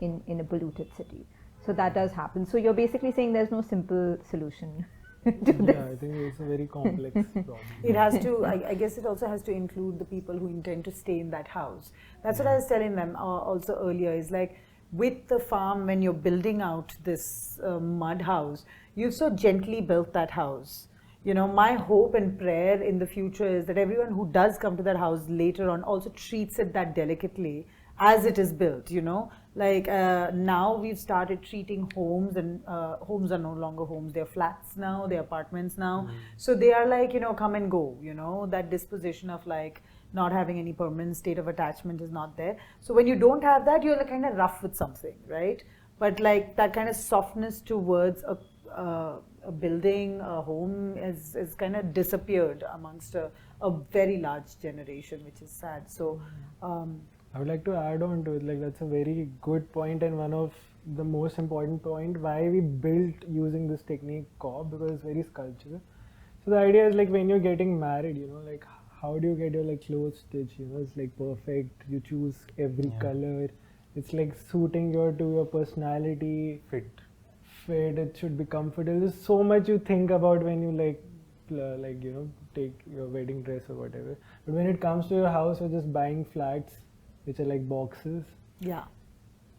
in a polluted city. So that does happen. So you're basically saying there's no simple solution. Yeah, I think it's a very complex problem. It has to, I guess it also has to include the people who intend to stay in that house. That's what I was telling them also earlier, is like with the farm, when you're building out this mud house, you've so gently built that house. My hope and prayer in the future is that everyone who does come to that house later on also treats it that delicately as it is built, Like now we've started treating homes, and homes are no longer homes, they're flats now, they're apartments now. So they are like, come and go, that disposition of like not having any permanent state of attachment is not there. So when you don't have that, you're like kind of rough with something, right? But like that kind of softness towards a building, a home is kind of disappeared amongst a very large generation, which is sad. So I would like to add on to it, like that's a very good point and one of the most important point why we built using this technique COB, because it's very sculptural. So the idea is like when you're getting married, like how do you get your like clothes stitched, it's like perfect, you choose every color, it's like suiting to your personality, fit, it should be comfortable. There's so much you think about when you take your wedding dress or whatever. But when it comes to your house, you're just buying flats which are like boxes. yeah.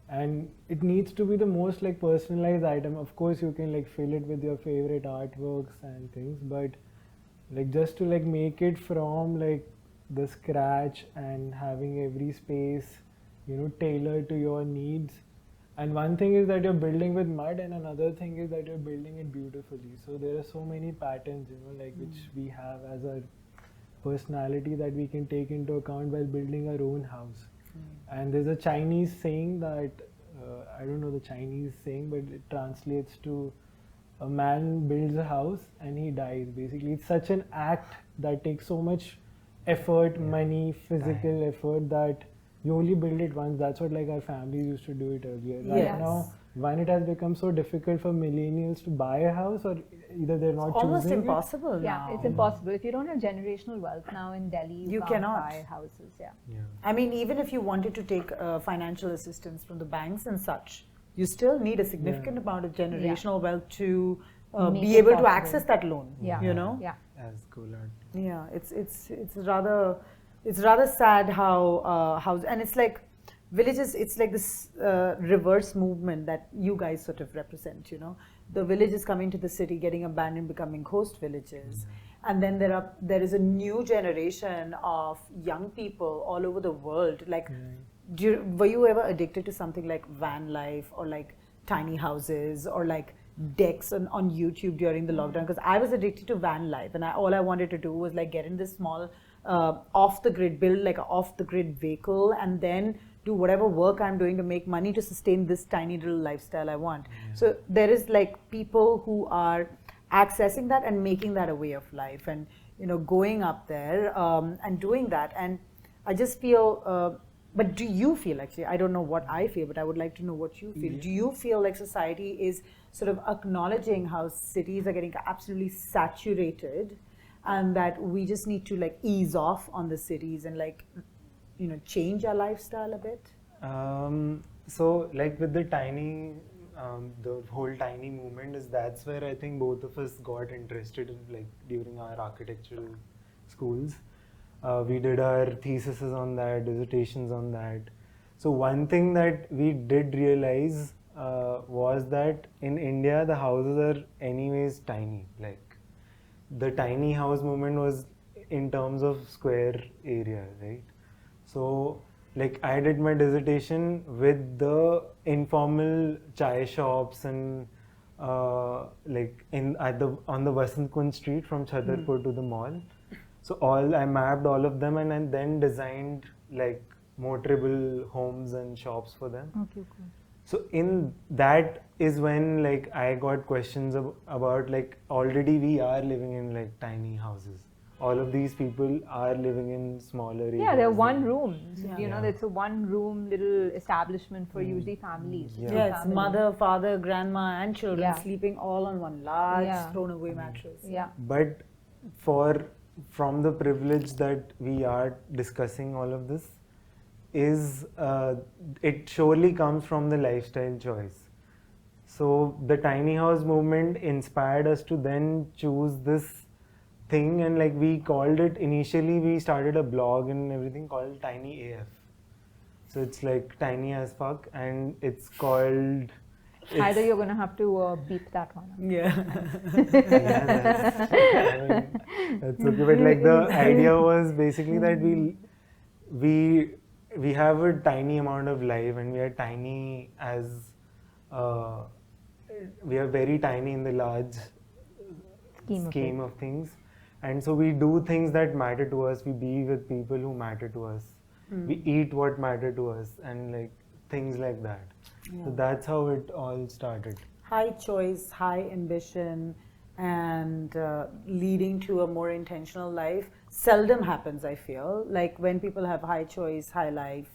and it needs to be the most like personalized item. Of course you can like fill it with your favorite artworks and things, but like just to like make it from like the scratch and having every space, you know, tailored to your needs. And one thing is that you're building with mud, and another thing is that you're building it beautifully. So there are so many patterns, you know, like which we have as a personality that we can take into account while building our own house. And there's a Chinese saying that I don't know the Chinese saying, but it translates to a man builds a house and he dies. Basically, it's such an act that takes so much effort, money, physical effort, that you only build it once. That's what like our families used to do it earlier. Right Yes. now, when it has become so difficult for millennials to buy a house, or either they're not Almost choosing impossible Yeah, now. it's impossible. If you don't have generational wealth now in Delhi, You can't cannot. buy houses. Yeah. I mean, even if you wanted to take financial assistance from the banks and such, you still need a significant amount of generational wealth to Make be it able to possible. access that loan. Yeah. You know. Yeah. As Golad. Yeah, it's rather sad how and it's like villages. It's like this reverse movement that you guys sort of represent. You know, the villages coming to the city, getting abandoned, becoming coast villages, and then there is a new generation of young people all over the world. Like, were you ever addicted to something like van life or like tiny houses or like decks on YouTube during the lockdown? Because I was addicted to van life, and all I wanted to do was like get in this small off the grid, build like an off the grid vehicle, and then do whatever work I'm doing to make money to sustain this tiny little lifestyle I want. So there is like people who are accessing that and making that a way of life, and you know, going up there and doing that. And I just feel but do you feel, actually, I don't know what I feel, but I would like to know what you feel. Do you feel like society is sort of acknowledging how cities are getting absolutely saturated, and that we just need to like ease off on the cities and like, you know, change our lifestyle a bit? So like with the tiny, the whole tiny movement that's where I think both of us got interested in, like during our architectural schools. We did our theses on that, dissertations on that. So one thing that we did realize was that in India the houses are anyways tiny. Like the tiny house movement was in terms of square area, right? So like I did my dissertation with the informal chai shops and like on the Vasant Kunj street from Chhatarpur to the mall. So I mapped all of them, and I then designed like motorable homes and shops for them. Okay, cool. So in that is when like I got questions about like already we are living in like tiny houses. All of these people are living in smaller areas. Yeah, they're one rooms. Yeah. You know, it's a one room little establishment for usually families. Yeah. Yeah, it's Family. mother, father, grandma, and children Yeah. sleeping all on one large Yeah. thrown away mattress. Yeah. But from the privilege that we are discussing all of this is it surely comes from the lifestyle choice. So the tiny house movement inspired us to then choose this thing, and like we called it initially, we started a blog and everything called Tiny AF. So it's like tiny as fuck, and it's called Either you're going to have to beep that one up. Yeah. That's okay. But like the idea was basically that we have a tiny amount of life, and we are tiny as we are very tiny in the large scheme of things, and so we do things that matter to us. We be with people who matter to us. We eat what matter to us, and like things like that. So that's how it all started. High choice, high ambition, and leading to a more intentional life seldom happens, I feel. Like when people have high choice, high life,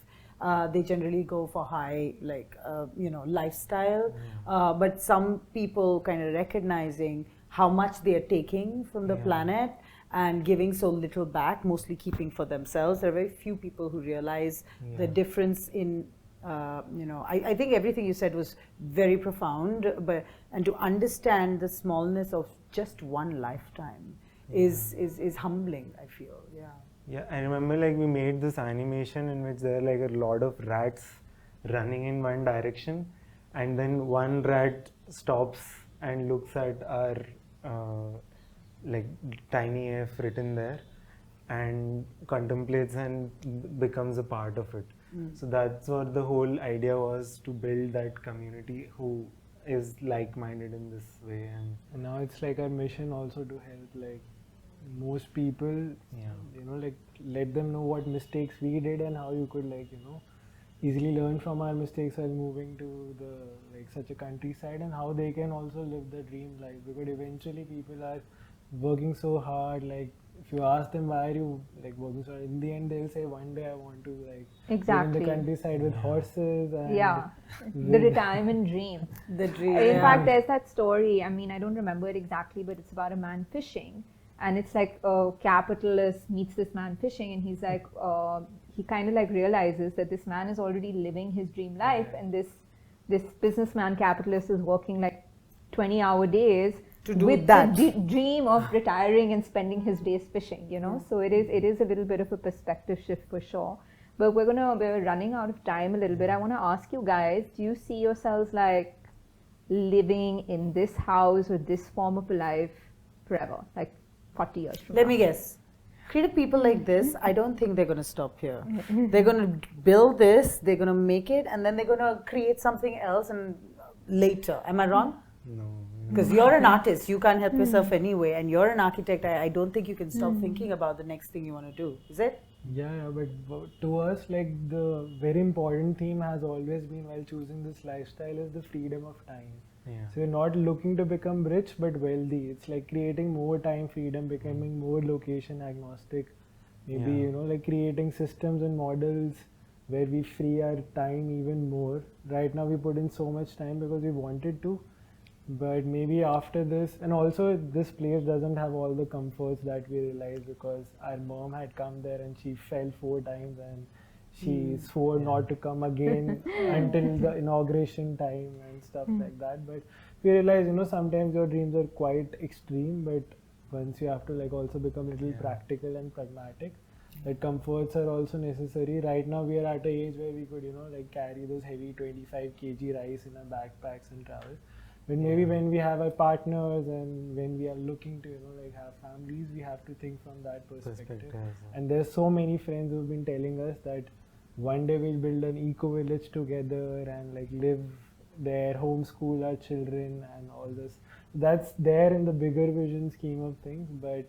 they generally go for high, like, lifestyle. But some people kind of recognizing how much they are taking from the planet and giving so little back, mostly keeping for themselves. There are very few people who realize the difference in I think everything you said was very profound, and to understand the smallness of just one lifetime is humbling, I feel. Yeah. Yeah, I remember like we made this animation in which there are like a lot of rats running in one direction, and then one rat stops and looks at our like tiny F written there and contemplates and becomes a part of it. So that's what the whole idea was, to build that community who is like-minded in this way. And now it's like our mission also to help like most people, you know, like let them know what mistakes we did and how you could like, you know, easily learn from our mistakes while moving to the like such a countryside, and how they can also live the dream life, because eventually people are working so hard. Like if you ask them why are you like working so hard, in the end they'll say one day I want to like live Exactly. in the countryside with horses and Yeah, the retirement dream. The dream. In fact, there's that story. I mean, I don't remember it exactly, but it's about a man fishing, and it's like a capitalist meets this man fishing, and he's like, he kind of like realizes that this man is already living his dream life, and this businessman capitalist is working like 20-hour days to do with that. the dream of retiring and spending his days fishing. You know, so it is a little bit of a perspective shift for sure. But we're running out of time a little bit. I want to ask you guys, do you see yourselves like living in this house or this form of life forever, like 40 years from Let now? me guess. Creative people like this, I don't think they're going to stop here. They're going to build this, they're going to make it, and then they're going to create something else and later. Am I wrong? No. Because you're an artist, you can't help yourself anyway, and you're an architect. I don't think you can stop thinking about the next thing you want to do. Is it? Yeah, but to us, like the very important theme has always been while choosing this lifestyle is the freedom of time. Yeah. So you're not looking to become rich but wealthy. It's like creating more time freedom, becoming more location agnostic. Maybe, Yeah. you know, like creating systems and models where we free our time even more. Right now we put in so much time because we wanted to, but maybe after this, and also this place doesn't have all the comforts that we realized, because our mom had come there and she fell 4 times and she swore not to come again until the inauguration time and stuff like that. But we realized, you know, sometimes your dreams are quite extreme, but once you have to like also become a little practical and pragmatic, that comforts are also necessary. Right now we are at an age where we could, you know, like carry those heavy 25 kg rice in our backpacks and travel. But maybe when we have our partners and when we are looking to, you know, like have families, we have to think from that perspective. And there's so many friends who've been telling us that one day we'll build an eco village together and like live there, homeschool our children and all this. That's there in the bigger vision scheme of things, but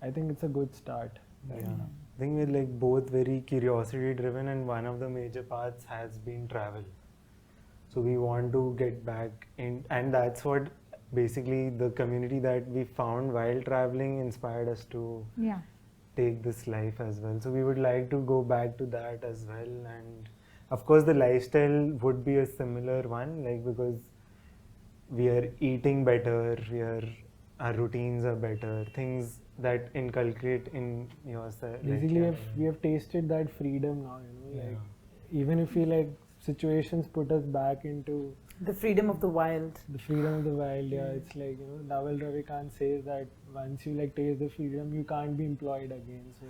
I think it's a good start. Yeah. I think we're like both very curiosity driven, and one of the major paths has been travel. So we want to get back in, and that's what basically the community that we found while traveling inspired us to take this life as well. So we would like to go back to that as well, and of course the lifestyle would be a similar one, like because we are eating better, our routines are better, things that inculcate in yourself. Basically, we have tasted that freedom now, you know, like even if we like situations put us back into The freedom of the wild. the freedom of the wild. It's like, you know, Naval Ravikant says that once you like taste the freedom, you can't be employed again. So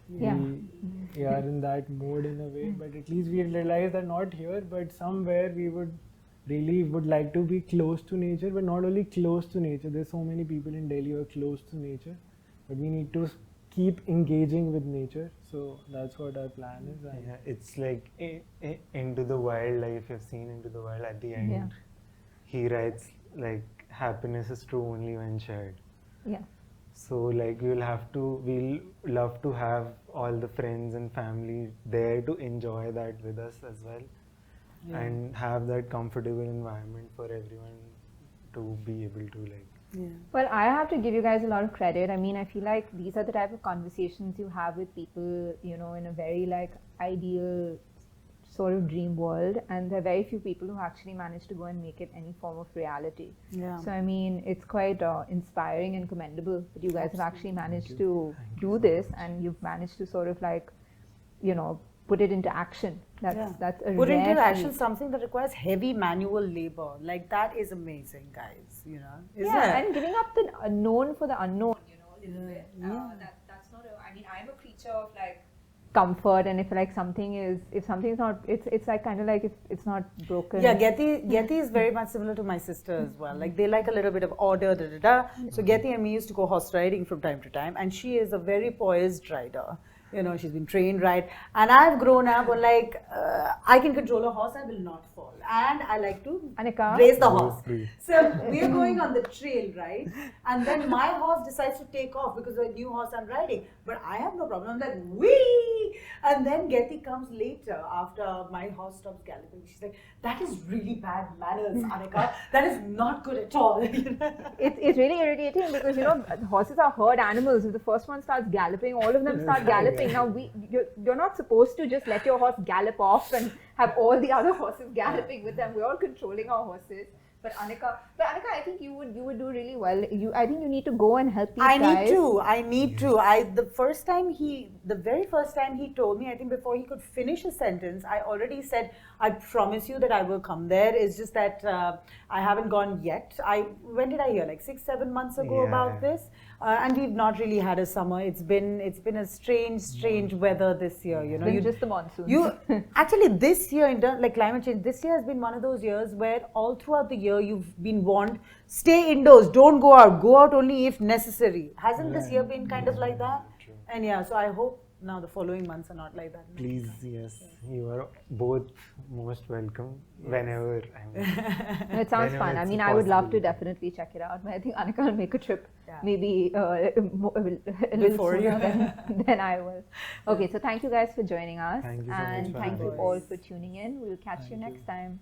we are in that mode in a way, but at least we realize that not here, but somewhere we would like to be close to nature, but not only close to nature. There's so many people in Delhi who are close to nature, but we need to keep engaging with nature. So that's what our plan is. Yeah, it's like Into the Wild, like if you've seen Into the Wild, at the end he writes like happiness is true only when shared. Yeah. So like we'll love to have all the friends and family there to enjoy that with us as well, and have that comfortable environment for everyone to be able to like. Well, I have to give you guys a lot of credit. I mean, I feel like these are the type of conversations you have with people, you know, in a very like ideal sort of dream world, and there are very few people who actually manage to go and make it any form of reality. So I mean, it's quite inspiring and commendable that you guys have actually managed to do this, and you've managed to sort of like, you know, put it into action. That's a put rare into action feat. something that requires heavy manual labor. Like that is amazing, guys. You know, isn't Yeah, it? and giving up the known for the unknown, you know, a little bit. That's not I mean, I'm a creature of like comfort, and if like something is, if something's not, it's like kind of like if it's not broken. Yeah, Getty is very much similar to my sister as well. Like they like a little bit of order, da da da. So Getty and me used to go horse riding from time to time, and she is a very poised rider. You know, she's been trained right, and I've grown up on like I can control a horse, I will not fall, and I like to Anika? race the horse. So we are going on the trail, right? And then my horse decides to take off because of a new horse I'm riding, but I have no problem. I'm like wee, and then Getty comes later after my horse stops galloping. She's like, "That is really bad manners, Anika. That is not good at all." It's really irritating because horses are herd animals. If the first one starts galloping, all of them start galloping. Now you're not supposed to just let your horse gallop off and have all the other horses galloping with them. We're all controlling our horses. But Anika, I think you would do really well. I think you need to go and help these guys. I need to. The very first time he told me, I think before he could finish a sentence, I already said, I promise you that I will come there. It's just that I haven't gone yet. When did I hear? Like 6-7 months ago about this, and we've not really had a summer. It's been a strange weather this year. You know, just the monsoon. Actually this year in terms like climate change, this year has been one of those years where all throughout the year you've been warned, stay indoors, don't go out. Go out only if necessary. Hasn't this year been kind of like that? True. And yeah, so I hope now the following months are not like that. Please, yes, you are both most welcome whenever. It sounds whenever fun. I it's mean, I would love to possible. definitely check it out. But I think Anika will make a trip maybe a little Before you. sooner than I will. Okay, so thank you guys for joining us. Thank you so much and for thank you having all us. for tuning in. We'll catch you next time.